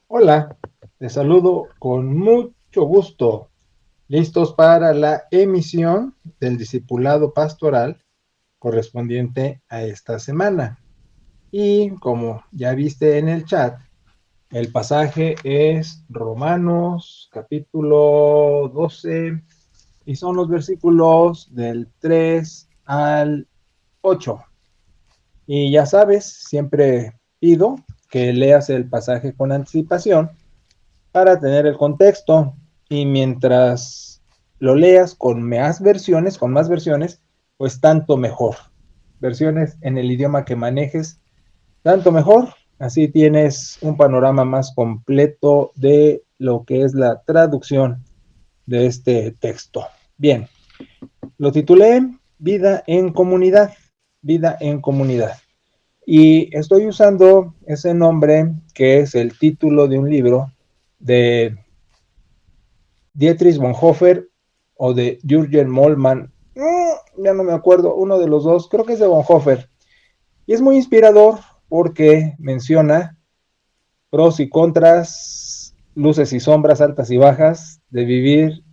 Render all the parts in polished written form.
Hola, te saludo con mucho gusto. Listos para la emisión del discipulado pastoral correspondiente a esta semana. Y como ya viste en el chat, el pasaje es Romanos capítulo 12 y son los versículos del 3 al 8. Y ya sabes, siempre pido que leas el pasaje con anticipación para tener el contexto y mientras lo leas con más versiones, pues tanto mejor. Versiones en el idioma que manejes, tanto mejor. Así tienes un panorama más completo de lo que es la traducción de este texto. Bien, lo titulé Vida en Comunidad, Vida en Comunidad. Y estoy usando ese nombre que es el título de un libro de Dietrich Bonhoeffer o de Jürgen Moltmann, ya no me acuerdo, uno de los dos, creo que es de Bonhoeffer. Y es muy inspirador porque menciona pros y contras, luces y sombras, altas y bajas de vivir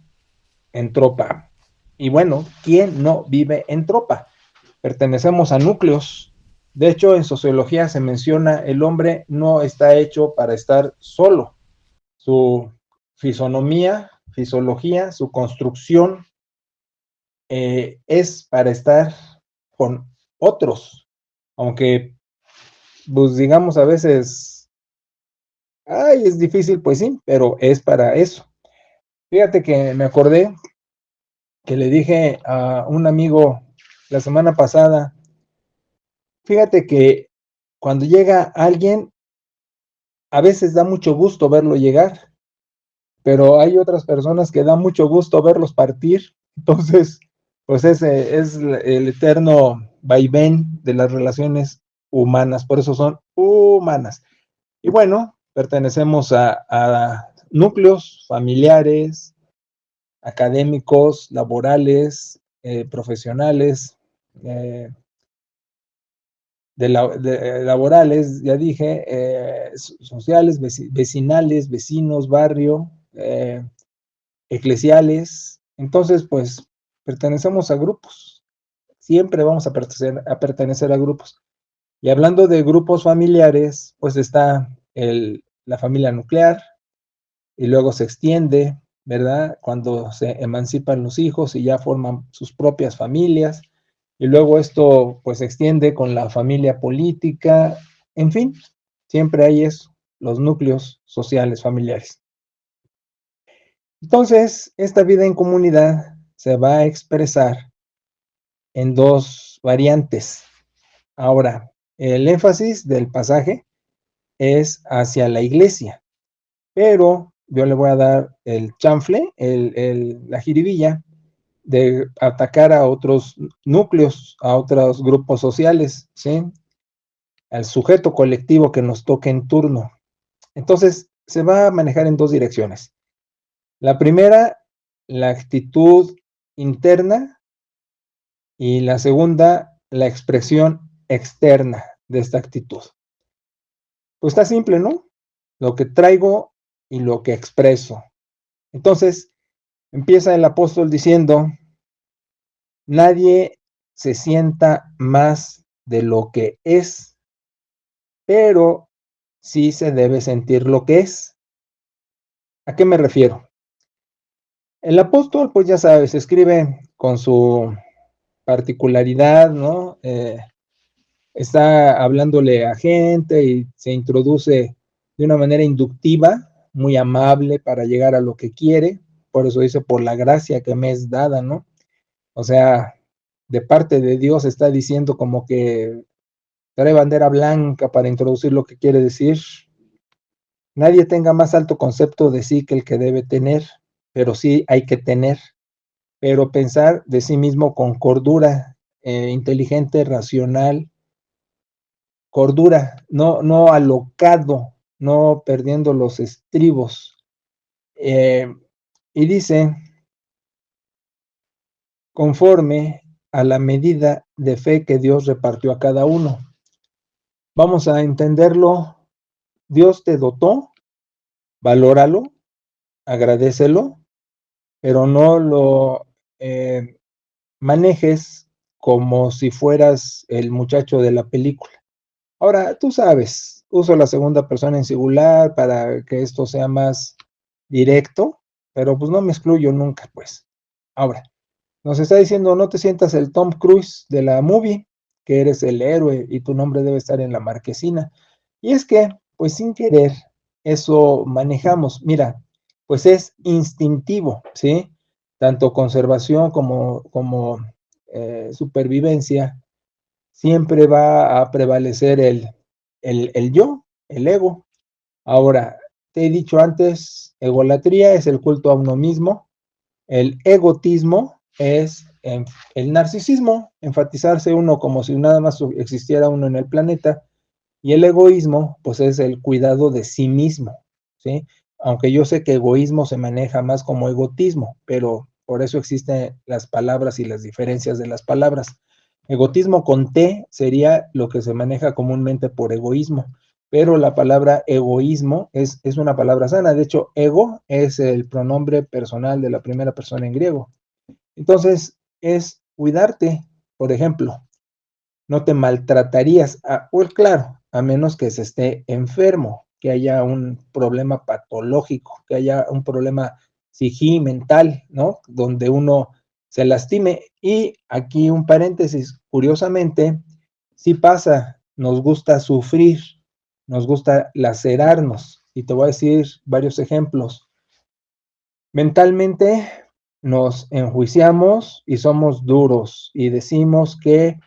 en tropa. Y bueno, ¿quién no vive en tropa? Pertenecemos a núcleos. De hecho, en sociología se menciona el hombre no está hecho para estar solo. Su fisonomía, fisiología, su construcción es para estar con otros, aunque pues digamos a veces, ay, es difícil, pues sí, pero es para eso. Fíjate que me acordé que le dije a un amigo la semana pasada, fíjate que cuando llega alguien, a veces da mucho gusto verlo llegar, pero hay otras personas que da mucho gusto verlos partir. Entonces, pues ese es el eterno vaivén de las relaciones humanas, por eso son humanas. Y bueno, pertenecemos a núcleos familiares, académicos, laborales, profesionales, eh, laborales, ya dije, sociales, vecinales, vecinos, barrio, eclesiales. Entonces, pues pertenecemos a grupos. Siempre vamos a pertenecer a grupos. Y hablando de grupos familiares, pues está la familia nuclear y luego se extiende, ¿verdad? Cuando se emancipan los hijos y ya forman sus propias familias. Y luego esto pues se extiende con la familia política. En fin, siempre hay eso, los núcleos sociales familiares. Entonces, esta vida en comunidad se va a expresar en dos variantes. Ahora, el énfasis del pasaje es hacia la iglesia, pero yo le voy a dar el chanfle, la jiribilla de atacar a otros núcleos, a otros grupos sociales, ¿sí? Al sujeto colectivo que nos toque en turno. Entonces, se va a manejar en dos direcciones. La primera, la actitud interna, y la segunda, la expresión externa de esta actitud. Pues está simple, ¿no? Lo que traigo y lo que expreso. Entonces, empieza el apóstol diciendo, nadie se sienta más de lo que es, pero sí se debe sentir lo que es. ¿A qué me refiero? El apóstol, pues ya sabes, escribe con su particularidad, ¿no? Está hablándole a gente y se introduce de una manera inductiva, muy amable para llegar a lo que quiere. Por eso dice, por la gracia que me es dada, ¿no? O sea, de parte de Dios está diciendo como que trae bandera blanca para introducir lo que quiere decir. Nadie tenga más alto concepto de sí que el que debe tener, pero sí hay que tener, pero pensar de sí mismo con cordura, inteligente, racional, cordura, no alocado, no perdiendo los estribos. Eh, y dice, conforme a la medida de fe que Dios repartió a cada uno. Vamos a entenderlo, Dios te dotó valóralo, agradécelo, pero no lo manejes como si fueras el muchacho de la película. Ahora, tú sabes, uso la segunda persona en singular para que esto sea más directo, pero pues no me excluyo nunca, pues. Ahora, nos está diciendo, no te sientas el Tom Cruise de la movie, que eres el héroe y tu nombre debe estar en la marquesina. Y es que, pues sin querer, eso manejamos. Mira, pues es instintivo, ¿sí? Tanto conservación como supervivencia, siempre va a prevalecer el yo, el ego. Ahora, te he dicho antes, egolatría es el culto a uno mismo, el egotismo es el narcisismo, enfatizarse uno como si nada más existiera uno en el planeta, y el egoísmo, pues es el cuidado de sí mismo, ¿sí? Aunque yo sé que egoísmo se maneja más como egotismo, pero por eso existen las palabras y las diferencias de las palabras. Egotismo con T sería lo que se maneja comúnmente por egoísmo, pero la palabra egoísmo es una palabra sana. De hecho, ego es el pronombre personal de la primera persona en griego. Entonces, es cuidarte, por ejemplo, no te maltratarías, pues claro, a menos que se esté enfermo, que haya un problema patológico, que haya un problema psiqui mental, ¿no? Donde uno se lastime. Y aquí un paréntesis, curiosamente, sí pasa, nos gusta sufrir, nos gusta lacerarnos. Y te voy a decir varios ejemplos. Mentalmente nos enjuiciamos y somos duros y decimos que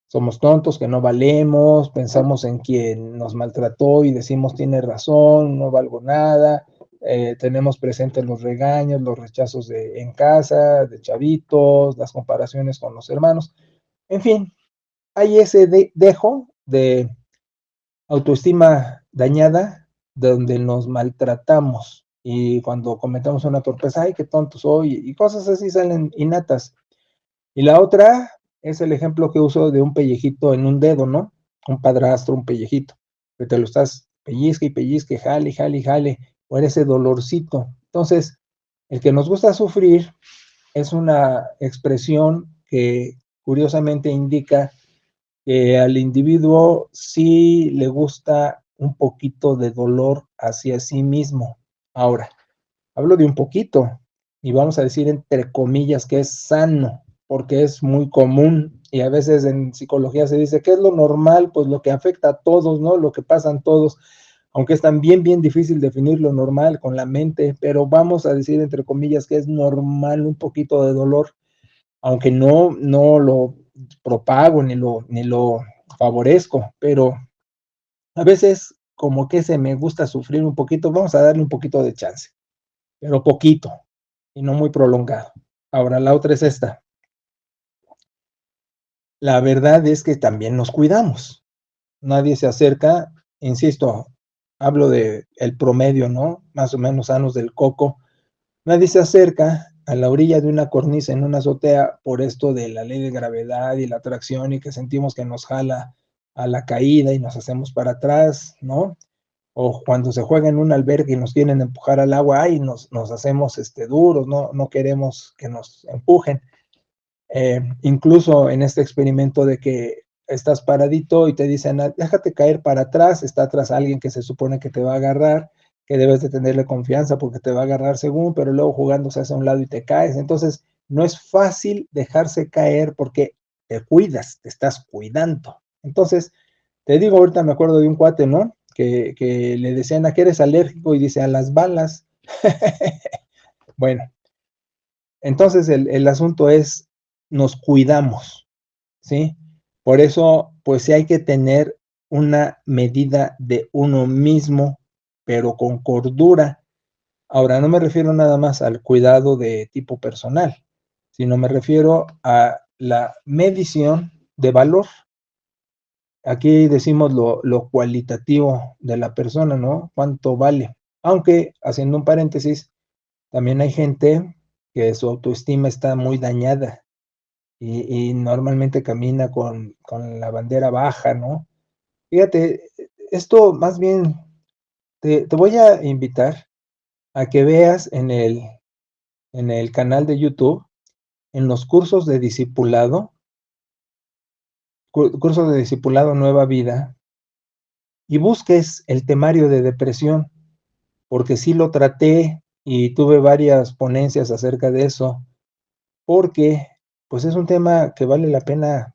somos tontos, que no valemos, pensamos en quien nos maltrató y decimos tiene razón, no valgo nada, tenemos presentes los regaños, los rechazos en casa, de chavitos, las comparaciones con los hermanos, en fin, hay ese dejo de autoestima dañada donde nos maltratamos y cuando cometemos una torpeza, ay, qué tonto soy, y cosas así salen innatas. Y la otra es el ejemplo que uso de un pellejito en un dedo, ¿no? Un padrastro, un pellejito, que te lo estás pellizque y pellizque, jale, jale, jale, o ese dolorcito. Entonces, el que nos gusta sufrir es una expresión que curiosamente indica que al individuo sí le gusta un poquito de dolor hacia sí mismo. Ahora, hablo de un poquito y vamos a decir entre comillas que es sano, porque es muy común y a veces en psicología se dice que es lo normal, pues lo que afecta a todos, ¿no? Lo que pasan todos, aunque es también bien difícil definir lo normal con la mente, pero vamos a decir entre comillas que es normal un poquito de dolor, aunque no lo propago ni lo favorezco, pero a veces como que se me gusta sufrir un poquito, vamos a darle un poquito de chance, pero poquito y no muy prolongado. Ahora, la otra es esta. La verdad es que también nos cuidamos. Nadie se acerca, insisto, hablo de el promedio, ¿no? Más o menos sanos del coco. Nadie se acerca a la orilla de una cornisa en una azotea por esto de la ley de gravedad y la atracción y que sentimos que nos jala a la caída y nos hacemos para atrás, ¿no? O cuando se juega en un albergue y nos quieren empujar al agua, ay, nos hacemos duros, no queremos que nos empujen. Incluso en este experimento de que estás paradito y te dicen, déjate caer para atrás, está atrás alguien que se supone que te va a agarrar, que debes de tenerle confianza porque te va a agarrar según, pero luego jugando se hace a un lado y te caes. Entonces, no es fácil dejarse caer porque te cuidas, te estás cuidando. Entonces, te digo, ahorita me acuerdo de un cuate, ¿no? Que le decían, ¿a qué eres alérgico? Y dice, a las balas. Bueno, entonces el asunto es, nos cuidamos, ¿sí? Por eso, pues sí hay que tener una medida de uno mismo, pero con cordura. Ahora, no me refiero nada más al cuidado de tipo personal, sino me refiero a la medición de valor. Aquí decimos lo cualitativo de la persona, ¿no? ¿Cuánto vale? Aunque, haciendo un paréntesis, también hay gente que su autoestima está muy dañada y normalmente camina con la bandera baja, ¿no? Fíjate, esto más bien te voy a invitar a que veas en el canal de YouTube, en los cursos de discipulado, cursos de discipulado Nueva Vida, y busques el temario de depresión, porque sí lo traté y tuve varias ponencias acerca de eso, porque pues es un tema que vale la pena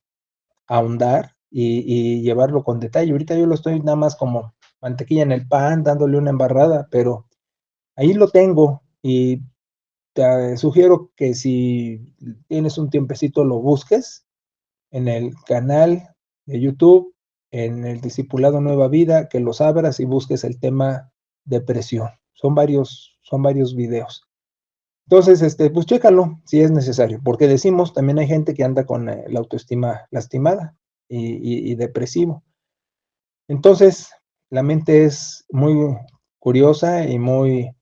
ahondar y llevarlo con detalle. Ahorita yo lo estoy nada más como mantequilla en el pan, dándole una embarrada, pero ahí lo tengo y te sugiero que si tienes un tiempecito lo busques en el canal de YouTube, en el Discipulado Nueva Vida, que los abras y busques el tema depresión. Son varios videos. Entonces, pues chécalo si es necesario, porque decimos, también hay gente que anda con la autoestima lastimada y depresivo. Entonces, la mente es muy curiosa y muy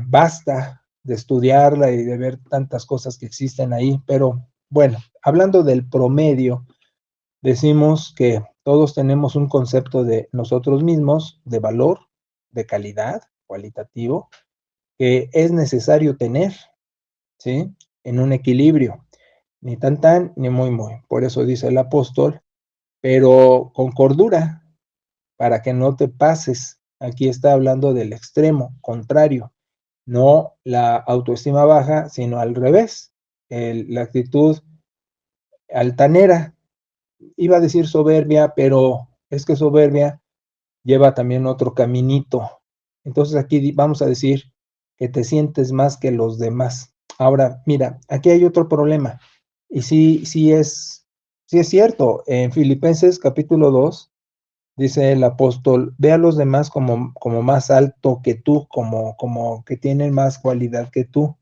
vasta de estudiarla y de ver tantas cosas que existen ahí, pero bueno, hablando del promedio, decimos que todos tenemos un concepto de nosotros mismos, de valor, de calidad, cualitativo, que es necesario tener, ¿sí? En un equilibrio, ni tan tan, ni muy muy. Por eso dice el apóstol, pero con cordura, para que no te pases. Aquí está hablando del extremo contrario, no la autoestima baja, sino al revés, la actitud altanera. Iba a decir soberbia, pero es que soberbia lleva también otro caminito. Entonces aquí vamos a decir que te sientes más que los demás. Ahora, mira, aquí hay otro problema. Y sí es cierto. En Filipenses capítulo 2 dice el apóstol, ve a los demás como más alto que tú, como que tienen más cualidad que tú.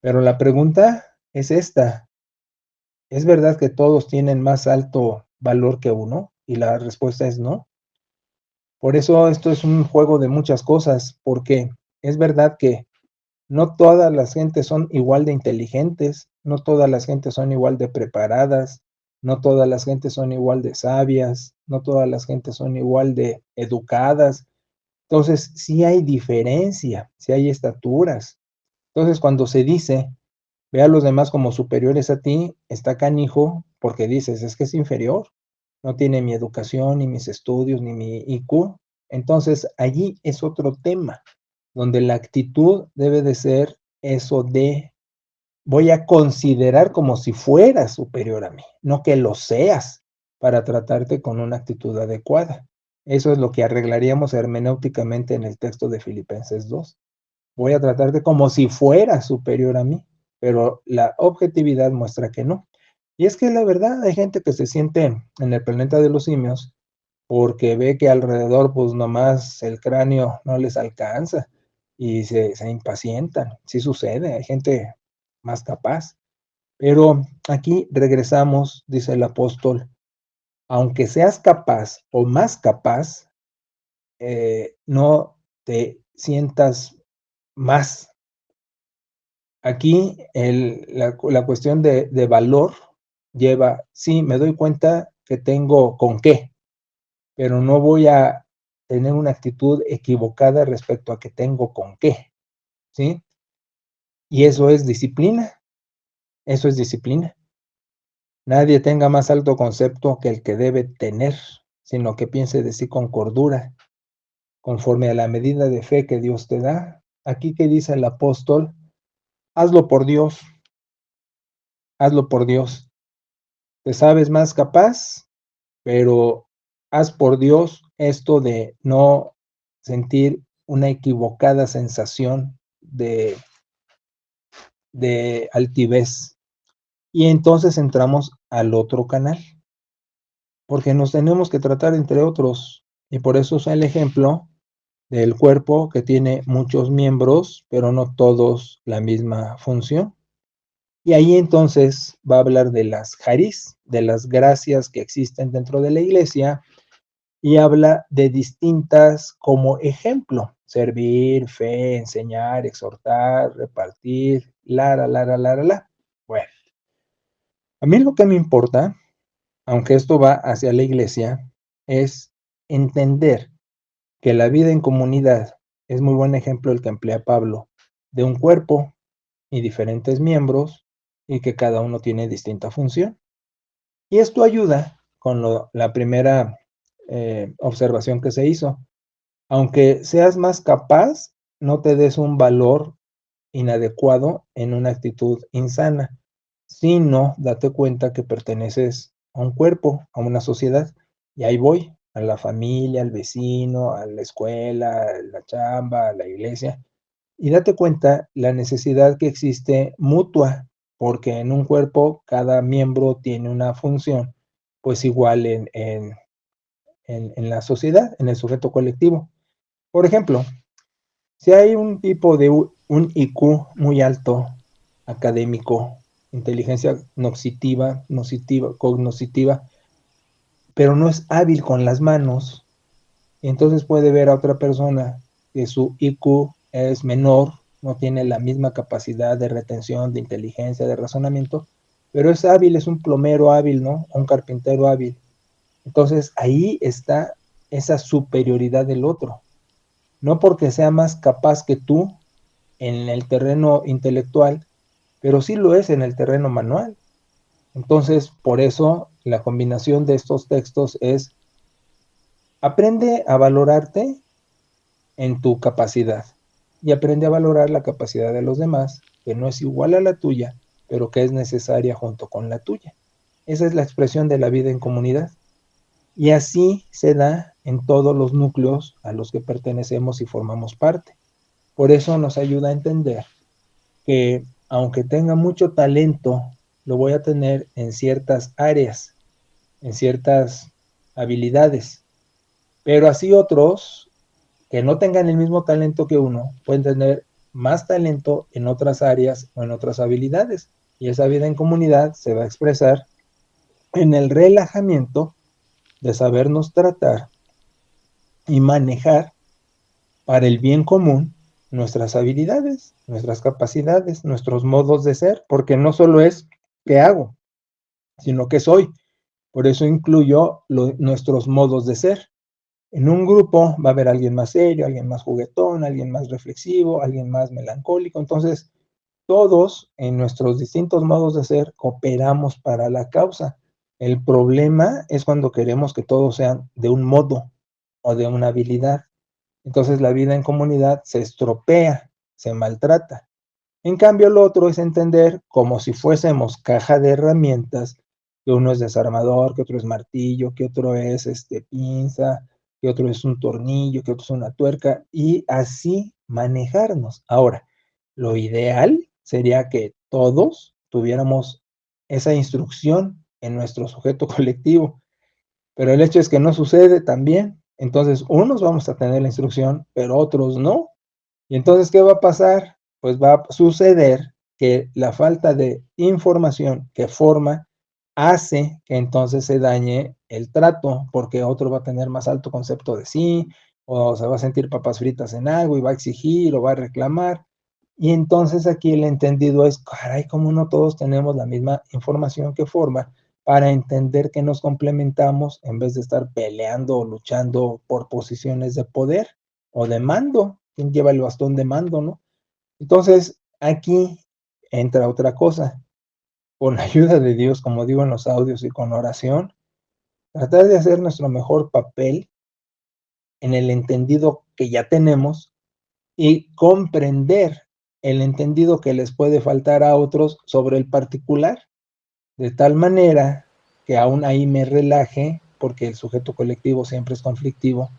Pero la pregunta es esta, ¿es verdad que todos tienen más alto valor que uno? Y la respuesta es no. Por eso esto es un juego de muchas cosas, porque es verdad que no todas las gentes son igual de inteligentes, no todas las gentes son igual de preparadas, no todas las gentes son igual de sabias, no todas las gentes son igual de educadas. Entonces, sí hay diferencia, sí hay estaturas. Entonces, cuando se dice, ve a los demás como superiores a ti, está canijo, porque dices, es que es inferior, no tiene mi educación, ni mis estudios, ni mi IQ. Entonces, allí es otro tema, donde la actitud debe de ser eso de, voy a considerar como si fueras superior a mí, no que lo seas, para tratarte con una actitud adecuada. Eso es lo que arreglaríamos hermenéuticamente en el texto de Filipenses 2. Voy a tratarte como si fueras superior a mí, pero la objetividad muestra que no. Y es que la verdad, hay gente que se siente en el planeta de los simios porque ve que alrededor, pues nomás el cráneo no les alcanza y se impacientan. Sí sucede, hay gente más capaz. Pero aquí regresamos, dice el apóstol, aunque seas capaz o más capaz, no te sientas más. Aquí la cuestión de valor lleva, sí, me doy cuenta que tengo con qué, pero no voy a tener una actitud equivocada respecto a que tengo con qué, ¿sí? Y eso es disciplina, eso es disciplina. Nadie tenga más alto concepto que el que debe tener, sino que piense de sí con cordura, conforme a la medida de fe que Dios te da. Aquí que dice el apóstol, hazlo por Dios, hazlo por Dios. Te sabes más capaz, pero haz por Dios esto de no sentir una equivocada sensación de altivez. Y entonces entramos al otro canal, porque nos tenemos que tratar entre otros. Y por eso es el ejemplo del cuerpo que tiene muchos miembros, pero no todos la misma función. Y ahí entonces va a hablar de las charis, de las gracias que existen dentro de la iglesia, y habla de distintas como ejemplo, servir, fe, enseñar, exhortar, repartir, la. Bueno, a mí lo que me importa, aunque esto va hacia la iglesia, es entender que la vida en comunidad es muy buen ejemplo el que emplea Pablo, de un cuerpo y diferentes miembros y que cada uno tiene distinta función. Y esto ayuda con la primera observación que se hizo. Aunque seas más capaz, no te des un valor inadecuado en una actitud insana, sino date cuenta que perteneces a un cuerpo, a una sociedad, y ahí voy, a la familia, al vecino, a la escuela, a la chamba, a la iglesia, y date cuenta la necesidad que existe mutua, porque en un cuerpo cada miembro tiene una función, pues igual en la sociedad, en el sujeto colectivo. Por ejemplo, si hay un tipo de un IQ muy alto, académico, inteligencia cognitiva, pero no es hábil con las manos, entonces puede ver a otra persona que su IQ es menor, no tiene la misma capacidad de retención, de inteligencia, de razonamiento, pero es hábil, es un plomero hábil, ¿no? Un carpintero hábil. Entonces ahí está esa superioridad del otro. No porque sea más capaz que tú en el terreno intelectual, pero sí lo es en el terreno manual. Entonces, por eso la combinación de estos textos es: aprende a valorarte en tu capacidad y aprende a valorar la capacidad de los demás, que no es igual a la tuya, pero que es necesaria junto con la tuya. Esa es la expresión de la vida en comunidad. Y así se da en todos los núcleos a los que pertenecemos y formamos parte. Por eso nos ayuda a entender que aunque tenga mucho talento, lo voy a tener en ciertas áreas, en ciertas habilidades. Pero así otros que no tengan el mismo talento que uno pueden tener más talento en otras áreas o en otras habilidades. Y esa vida en comunidad se va a expresar en el relajamiento de sabernos tratar y manejar para el bien común nuestras habilidades, nuestras capacidades, nuestros modos de ser, porque no solo es qué hago, sino qué soy. Por eso incluyo nuestros modos de ser. En un grupo va a haber alguien más serio, alguien más juguetón, alguien más reflexivo, alguien más melancólico. Entonces, todos en nuestros distintos modos de ser cooperamos para la causa. El problema es cuando queremos que todos sean de un modo o de una habilidad. Entonces la vida en comunidad se estropea, se maltrata. En cambio, lo otro es entender como si fuésemos caja de herramientas, que uno es desarmador, que otro es martillo, que otro es pinza, que otro es un tornillo, que otro es una tuerca, y así manejarnos. Ahora, lo ideal sería que todos tuviéramos esa instrucción en nuestro sujeto colectivo, pero el hecho es que no sucede también. Entonces, unos vamos a tener la instrucción, pero otros no. Y entonces, ¿qué va a pasar? Pues va a suceder que la falta de información que forma hace que entonces se dañe el trato, porque otro va a tener más alto concepto de sí, o se va a sentir papas fritas en algo y va a exigir o va a reclamar. Y entonces aquí el entendido es: caray, como no todos tenemos la misma información que forma para entender que nos complementamos en vez de estar peleando o luchando por posiciones de poder o de mando. ¿Quién lleva el bastón de mando, no? Entonces, aquí entra otra cosa. Con la ayuda de Dios, como digo en los audios, y con oración, tratar de hacer nuestro mejor papel en el entendido que ya tenemos y comprender el entendido que les puede faltar a otros sobre el particular, de tal manera que aún ahí me relaje, porque el sujeto colectivo siempre es conflictivo,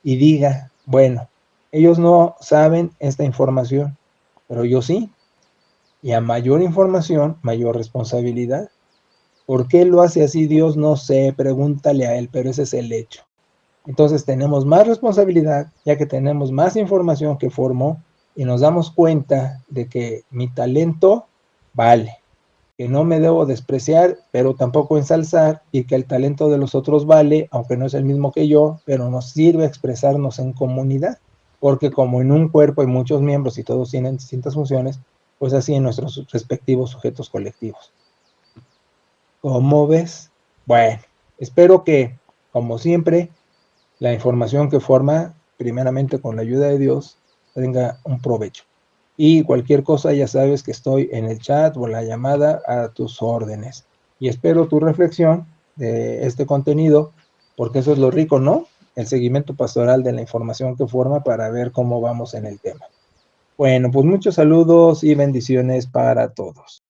y diga: bueno, ellos no saben esta información, pero yo sí, y a mayor información, mayor responsabilidad. ¿Por qué lo hace así Dios? No sé, pregúntale a él, pero ese es el hecho. Entonces tenemos más responsabilidad, ya que tenemos más información que formó, y nos damos cuenta de que mi talento vale, que no me debo despreciar, pero tampoco ensalzar, y que el talento de los otros vale, aunque no es el mismo que yo, pero nos sirve expresarnos en comunidad, porque como en un cuerpo hay muchos miembros y todos tienen distintas funciones, pues así en nuestros respectivos sujetos colectivos. ¿Cómo ves? Bueno, espero que, como siempre, la información que forma, primeramente con la ayuda de Dios, tenga un provecho. Y cualquier cosa, ya sabes que estoy en el chat o la llamada a tus órdenes. Y espero tu reflexión de este contenido, porque eso es lo rico, ¿no? El seguimiento pastoral de la información que forma para ver cómo vamos en el tema. Bueno, pues muchos saludos y bendiciones para todos.